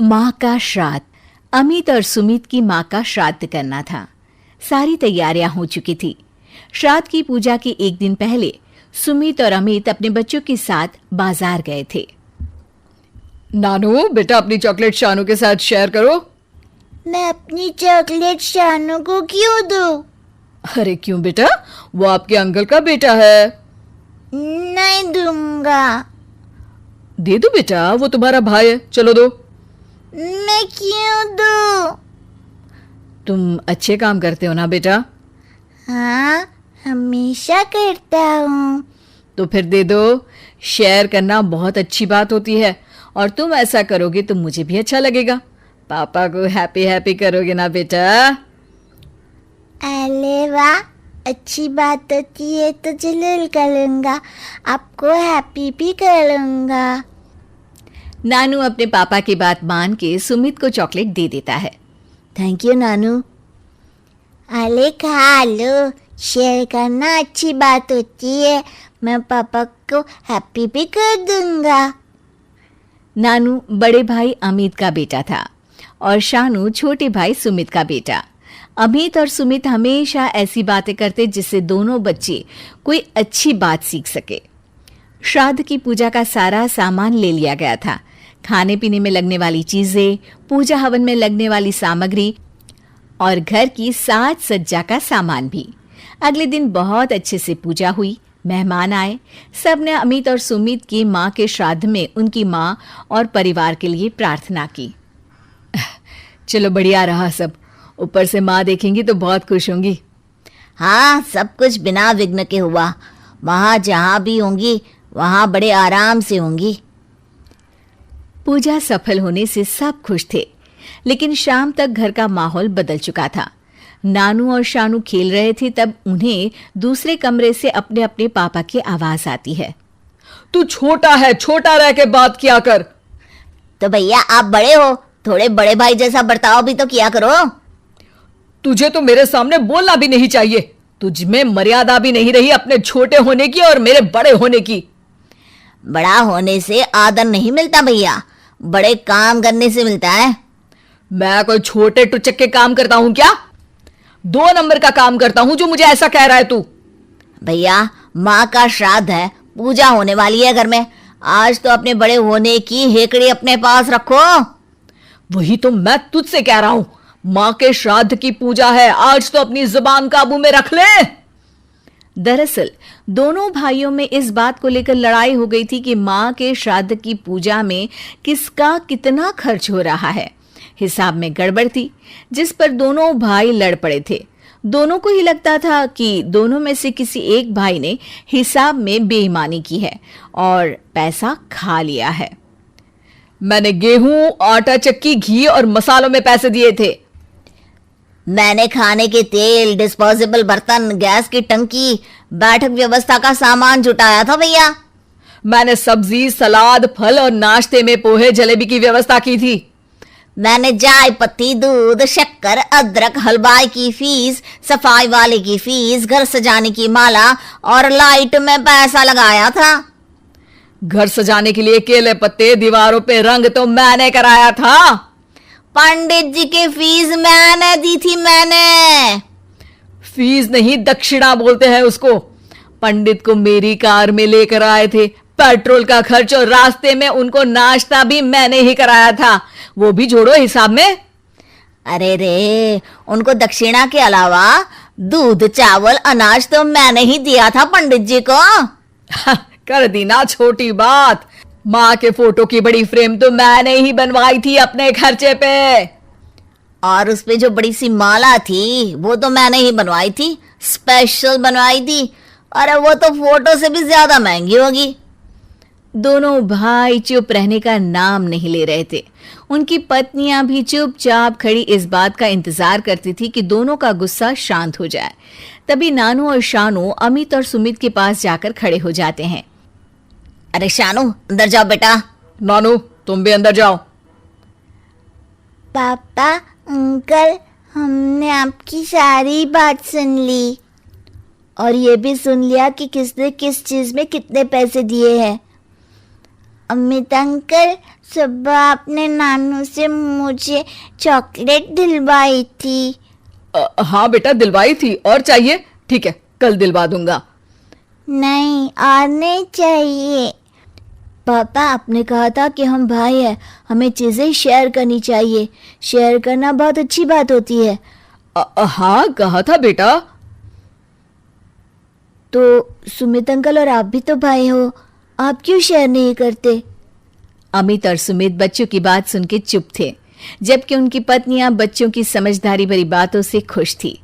माँ का श्राद्ध। अमित और सुमित की माँ का श्राद्ध करना था। सारी तैयारियां हो चुकी थी। श्राद्ध की पूजा के एक दिन पहले सुमित और अमित अपने बच्चों के साथ बाजार गए थे। नानू बेटा, अपनी चॉकलेट शानू के साथ शेयर करो। मैं अपनी चॉकलेट शानू को क्यों दूं? अरे क्यों बेटा, वो आपके अंकल का बेटा है। नहीं दूंगा। दे दो बेटा, वो तुम्हारा भाई है, चलो दो। मैं क्यों दूं? तुम अच्छे काम करते हो ना बेटा। हाँ, हमेशा करता हूँ। तो फिर दे दो। शेयर करना बहुत अच्छी बात होती है, और तुम ऐसा करोगे तो मुझे भी अच्छा लगेगा। पापा को हैप्पी हैप्पी करोगे ना बेटा। अरे वाह, अच्छी बात होती है तो जरूर करूँगा। आपको हैप्पी भी करूँगा। नानू अपने पापा की बात मान के सुमित को चॉकलेट दे देता है। थैंक यू नानू। अरे खा लो, शेयर करना अच्छी बात होती है। मैं पापा को हैप्पी भी कर दूंगा। नानू बड़े भाई अमित का बेटा था और शानू छोटे भाई सुमित का बेटा। अमित और सुमित हमेशा ऐसी बातें करते जिससे दोनों बच्चे कोई अच्छी बात सीख सके। श्राद्ध की पूजा का सारा सामान ले लिया गया था। खाने पीने में लगने वाली चीजें, पूजा हवन में लगने वाली सामग्री और घर की साज सज्जा का सामान भी। अगले दिन बहुत अच्छे से पूजा हुई। मेहमान आए। सबने अमित और सुमित की माँ के श्राद्ध में उनकी माँ और परिवार के लिए प्रार्थना की। चलो बढ़िया रहा सब। ऊपर से माँ देखेंगी तो बहुत खुश होंगी। हाँ, सब कुछ बिना विघ्न के हुआ। वहाँ जहाँ भी होंगी वहाँ बड़े आराम से होंगी। पूजा सफल होने से सब खुश थे, लेकिन शाम तक घर का माहौल बदल चुका था। नानू और शानू खेल रहे थे, तब उन्हें दूसरे कमरे से अपने अपने पापा की आवाज आती है। तू छोटा है, छोटा रह के बात किया कर। तो भैया आप बड़े हो, थोड़े बड़े भाई जैसा बर्ताव भी तो किया करो। तुझे तो मेरे सामने बोलना भी नहीं चाहिए। तुझ में मर्यादा भी नहीं रही अपने छोटे होने की और मेरे बड़े होने की। बड़ा होने से आदर नहीं मिलता भैया, बड़े काम करने से मिलता है। मैं कोई छोटे टुचक के काम करता हूं क्या? 2 नंबर का काम करता हूं जो मुझे ऐसा कह रहा है तू। भैया, माँ का श्राद्ध है, पूजा होने वाली है घर में। आज तो अपने बड़े होने की हेकड़ी अपने पास रखो। वही तो मैं तुझसे कह रहा हूं। माँ के श्राद्ध की पूजा है, आज तो अपनी जुबान काबू में रख ले। दरअसल दोनों भाइयों में इस बात को लेकर लड़ाई हो गई थी कि माँ के श्राद्ध की पूजा में किसका कितना खर्च हो रहा है। हिसाब में गड़बड़ थी, जिस पर दोनों भाई लड़ पड़े थे। दोनों को ही लगता था कि दोनों में से किसी एक भाई ने हिसाब में बेईमानी की है और पैसा खा लिया है। मैंने गेहूं, आटा चक्की, घी और मसालों में पैसे दिए थे। मैंने खाने के तेल, डिस्पोजेबल बर्तन, गैस की टंकी, बैठक व्यवस्था का सामान जुटाया था भैया। मैंने सब्जी, सलाद, फल और नाश्ते में पोहे, जलेबी की व्यवस्था की थी। मैंने चाय पत्ती, दूध, शक्कर, अदरक, हलवाई की फीस, सफाई वाले की फीस, घर सजाने की माला और लाइट में पैसा लगाया था। घर सजाने के लिए केले पत्ते, दीवारों पे रंग तो मैंने कराया था। पंडित जी की फीस मैंने दी थी। मैंने फीस नहीं, दक्षिणा बोलते हैं उसको। पंडित को मेरी कार में लेकर आए थे। पेट्रोल का खर्च और रास्ते में उनको नाश्ता भी मैंने ही कराया था। वो भी जोड़ो हिसाब में। अरे रे, उनको दक्षिणा के अलावा दूध, चावल, अनाज तो मैंने ही दिया था पंडित जी को। कर दी ना छोटी बात। माँ के फोटो की बड़ी फ्रेम तो मैंने ही बनवाई थी अपने खर्चे पे। और उस पे जो बड़ी सी माला थी वो तो मैंने ही बनवाई थी, स्पेशल बनवाई थी। अरे वो तो फोटो से भी ज्यादा महंगी होगी। दोनों भाई चुप रहने का नाम नहीं ले रहे थे। उनकी पत्नियां भी चुपचाप खड़ी इस बात का इंतजार करती थी कि दोनों का गुस्सा शांत हो जाए। तभी नानू और शानू अमित और सुमित के पास जाकर खड़े हो जाते हैं। अरे शानू, अंदर जाओ बेटा। नानू, तुम भी अंदर जाओ। पापा, अंकल, हमने आपकी सारी बात सुन ली और ये भी सुन लिया कि किसने किस चीज में कितने पैसे दिए हैं। अमित अंकल, सुबह आपने नानू से मुझे चॉकलेट दिलवाई थी। हाँ बेटा, दिलवाई थी। और चाहिए? ठीक है, कल दिलवा दूंगा। नहीं, और नहीं चाहिए। पापा, आपने कहा था कि हम भाई हैं, हमें चीजें शेयर करनी चाहिए। शेयर करना बहुत अच्छी बात होती है। हाँ, कहा था बेटा। तो सुमित अंकल और आप भी तो भाई हो, आप क्यों शेयर नहीं करते? अमित और सुमित बच्चों की बात सुन के चुप थे, जबकि उनकी पत्नियां बच्चों की समझदारी भरी बातों से खुश थी।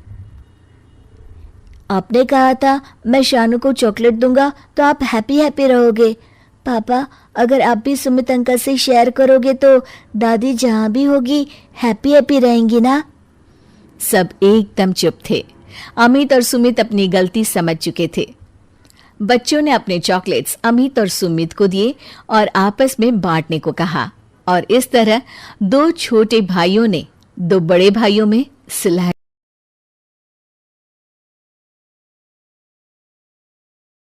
आपने कहा था मैं शानू को चॉकलेट दूंगा तो आप हैप्पी हैप्पी रहोगे। पापा, अगर आप भी सुमित अंकल से शेयर करोगे तो दादी जहाँ भी होगी हैप्पी हैप्पी रहेंगी ना? सब एकदम चुप थे। अमित और सुमित अपनी गलती समझ चुके थे। बच्चों ने अपने चॉकलेट्स अमित और सुमित को दिए और आपस में बांटने को कहा, और इस तरह दो छोटे भाइयों ने दो बड़े भाइयों में सुलह